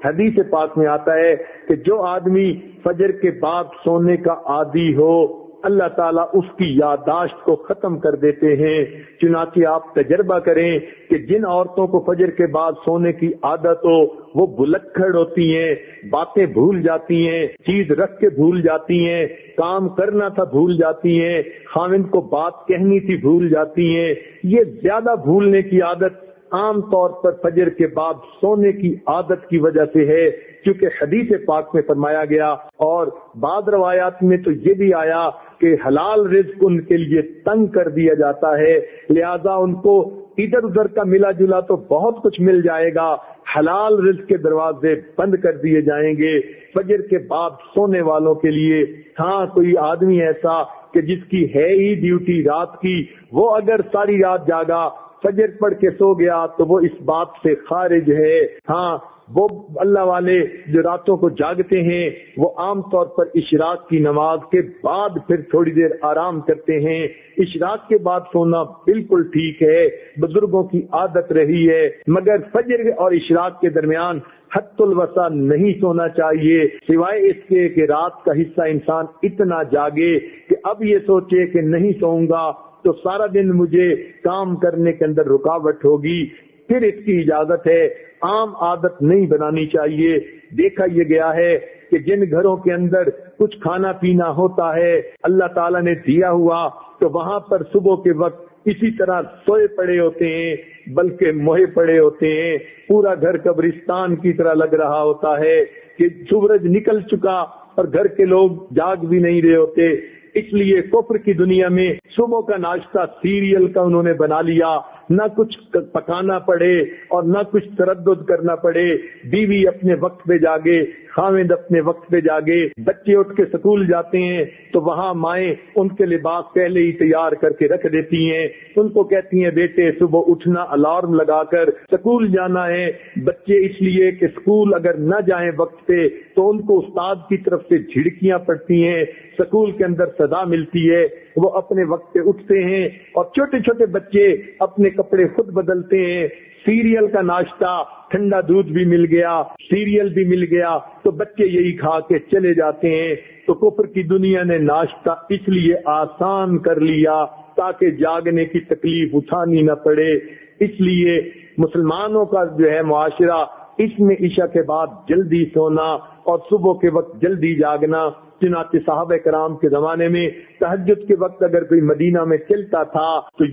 حدیث پاک میں آتا ہے کہ جو آدمی فجر کے بعد سونے کا عادی ہو اللہ تعالیٰ اس کی یادداشت کو ختم کر دیتے ہیں۔ چنانچہ آپ تجربہ کریں کہ جن عورتوں کو فجر کے بعد سونے کی عادت ہو وہ بلکھڑ ہوتی ہیں، باتیں بھول جاتی ہیں، چیز رکھ کے بھول جاتی ہیں، کام کرنا تھا بھول جاتی ہیں، خاوند کو بات کہنی تھی بھول جاتی ہیں۔ یہ زیادہ بھولنے کی عادت عام طور پر فجر کے بعد سونے کی عادت کی وجہ سے ہے، کیونکہ حدیث پاک میں فرمایا گیا اور بعض روایات میں تو یہ بھی آیا کہ حلال رزق ان کے لیے تنگ کر دیا جاتا ہے، لہذا ان کو ادھر ادھر کا ملا جلا تو بہت کچھ مل جائے گا، حلال رزق کے دروازے بند کر دیے جائیں گے فجر کے بعد سونے والوں کے لیے۔ ہاں کوئی آدمی ایسا کہ جس کی ہے ہی ڈیوٹی رات کی، وہ اگر ساری رات جاگا فجر پڑھ کے سو گیا تو وہ اس بات سے خارج ہے۔ ہاں وہ اللہ والے جو راتوں کو جاگتے ہیں وہ عام طور پر اشراق کی نماز کے بعد پھر تھوڑی دیر آرام کرتے ہیں۔ اشراق کے بعد سونا بالکل ٹھیک ہے، بزرگوں کی عادت رہی ہے، مگر فجر اور اشراق کے درمیان حد الوسع نہیں سونا چاہیے، سوائے اس کے کہ رات کا حصہ انسان اتنا جاگے کہ اب یہ سوچے کہ نہیں سوؤں گا تو سارا دن مجھے کام کرنے کے اندر رکاوٹ ہوگی، پھر اس کی اجازت ہے۔ عام عادت نہیں بنانی چاہیے۔ دیکھا یہ گیا ہے کہ جن گھروں کے اندر کچھ کھانا پینا ہوتا ہے اللہ تعالیٰ نے دیا ہوا تو وہاں پر صبح کے وقت اسی طرح سوئے پڑے ہوتے ہیں، بلکہ موہے پڑے ہوتے ہیں، پورا گھر قبرستان کی طرح لگ رہا ہوتا ہے کہ سورج نکل چکا اور گھر کے لوگ جاگ بھی نہیں رہے ہوتے۔ اس لیے کفر کی دنیا میں صبح کا ناشتہ سیریل کا انہوں نے بنا لیا، نہ کچھ پکانا پڑے اور نہ کچھ تردد کرنا پڑے، بیوی اپنے وقت پہ جاگے، خاوند اپنے وقت پہ جاگے، بچے اٹھ کے سکول جاتے ہیں تو وہاں مائیں ان کے لباس پہلے ہی تیار کر کے رکھ دیتی ہیں، ان کو کہتی ہیں بیٹے صبح اٹھنا الارم لگا کر سکول جانا ہے۔ بچے اس لیے کہ سکول اگر نہ جائیں وقت پہ تو ان کو استاد کی طرف سے جھڑکیاں پڑتی ہیں، سکول کے اندر سزا ملتی ہے، وہ اپنے وقت پہ اٹھتے ہیں اور چھوٹے چھوٹے بچے اپنے کپڑے خود بدلتے ہیں۔ سیریل کا ناشتہ، ٹھنڈا دودھ بھی مل گیا، سیریل بھی مل گیا تو بچے یہی کھا کے چلے جاتے ہیں۔ تو کفر کی دنیا نے ناشتہ اس لیے آسان کر لیا تاکہ جاگنے کی تکلیف اٹھانی نہ پڑے۔ اس لیے مسلمانوں کا جو ہے معاشرہ اس میں عشاء کے بعد جلدی سونا اور صبح کے وقت جلدی جاگنا۔ چنانچہ صحابہ کرام کے زمانے میں تہجد کے وقت اگر کوئی مدینہ میں چلتا تھا تو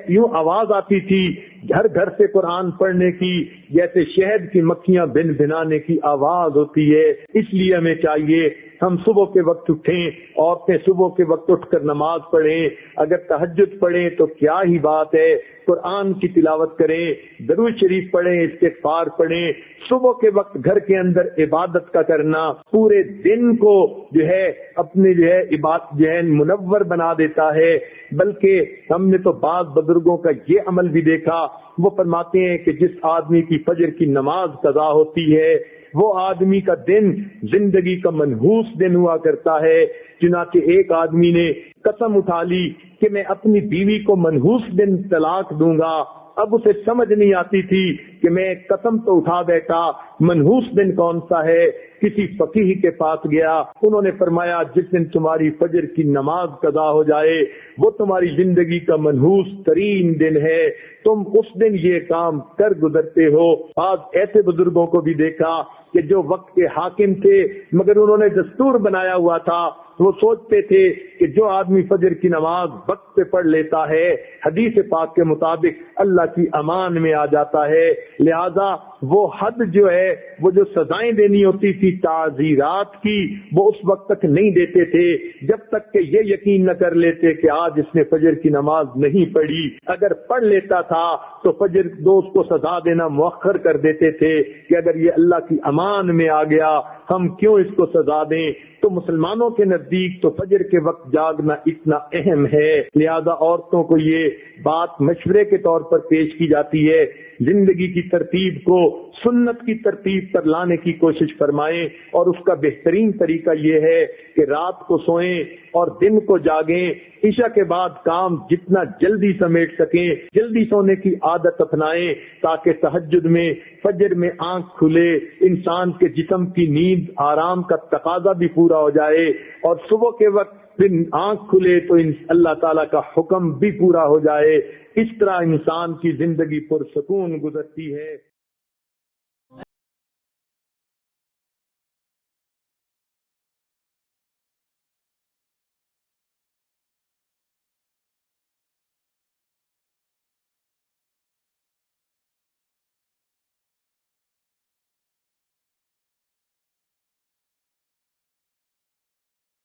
یوں آواز آتی تھی گھر گھر سے قرآن پڑھنے کی، جیسے شہد کی مکھیاں بن بنانے کی آواز ہوتی ہے۔ اس لیے ہمیں چاہیے ہم صبح کے وقت اٹھیں، عورتیں صبح کے وقت اٹھ کر نماز پڑھیں، اگر تہجد پڑھیں تو کیا ہی بات ہے، قرآن کی تلاوت کریں، درود شریف پڑھیں، استغفار پڑھیں۔ صبح کے وقت گھر کے اندر عبادت کا کرنا پورے دن کو جو ہے اپنے جو ہے عبادت جو ہے منور بنا دیتا ہے۔ بلکہ ہم نے تو بعض بزرگوں کا یہ عمل بھی دیکھا، وہ فرماتے ہیں کہ جس آدمی کی فجر کی نماز قضا ہوتی ہے وہ آدمی کا دن زندگی کا منحوس دن ہوا کرتا ہے۔ چنانچہ ایک آدمی نے قسم اٹھا لی کہ میں اپنی بیوی کو منحوس دن طلاق دوں گا۔ اب اسے سمجھ نہیں آتی تھی کہ میں قسم تو اٹھا بیٹھا، منحوس دن کون سا ہے؟ کسی فقیہ کے پاس گیا، انہوں نے فرمایا جس دن تمہاری فجر کی نماز قضا ہو جائے وہ تمہاری زندگی کا منحوس ترین دن ہے، تم اس دن یہ کام کر گزرتے ہو۔ آج ایسے بزرگوں کو بھی دیکھا کہ جو وقت کے حاکم تھے مگر انہوں نے دستور بنایا ہوا تھا، وہ سوچتے تھے کہ جو آدمی فجر کی نماز وقت پہ پڑھ لیتا ہے حدیث پاک کے مطابق اللہ کی امان میں آ جاتا ہے، لہذا وہ حد جو ہے وہ جو سزائیں دینی ہوتی تھی تعزیرات کی وہ اس وقت تک نہیں دیتے تھے جب تک کہ یہ یقین نہ کر لیتے کہ آج اس نے فجر کی نماز نہیں پڑھی۔ اگر پڑھ لیتا تھا تو فجر دوست کو سزا دینا مؤخر کر دیتے تھے کہ اگر یہ اللہ کی امان میں آ گیا ہم کیوں اس کو سزا دیں۔ تو مسلمانوں کے نزدیک تو فجر کے وقت جاگنا اتنا اہم ہے، لہذا عورتوں کو یہ بات مشورے کے طور پر پیش کی جاتی ہے، زندگی کی ترتیب کو سنت کی ترتیب پر لانے کی کوشش فرمائیں، اور اس کا بہترین طریقہ یہ ہے کہ رات کو سوئیں اور دن کو جاگیں، عشاء کے بعد کام جتنا جلدی سمیٹ سکیں، جلدی سونے کی عادت اپنائیں تاکہ تہجد میں فجر میں آنکھ کھلے، انسان کے جسم کی نیند آرام کا تقاضا بھی پورا ہو جائے، اور صبح کے وقت پھر آنکھ کھلے تو اللہ تعالیٰ کا حکم بھی پورا ہو جائے۔ اس طرح انسان کی زندگی پرسکون گزرتی ہے۔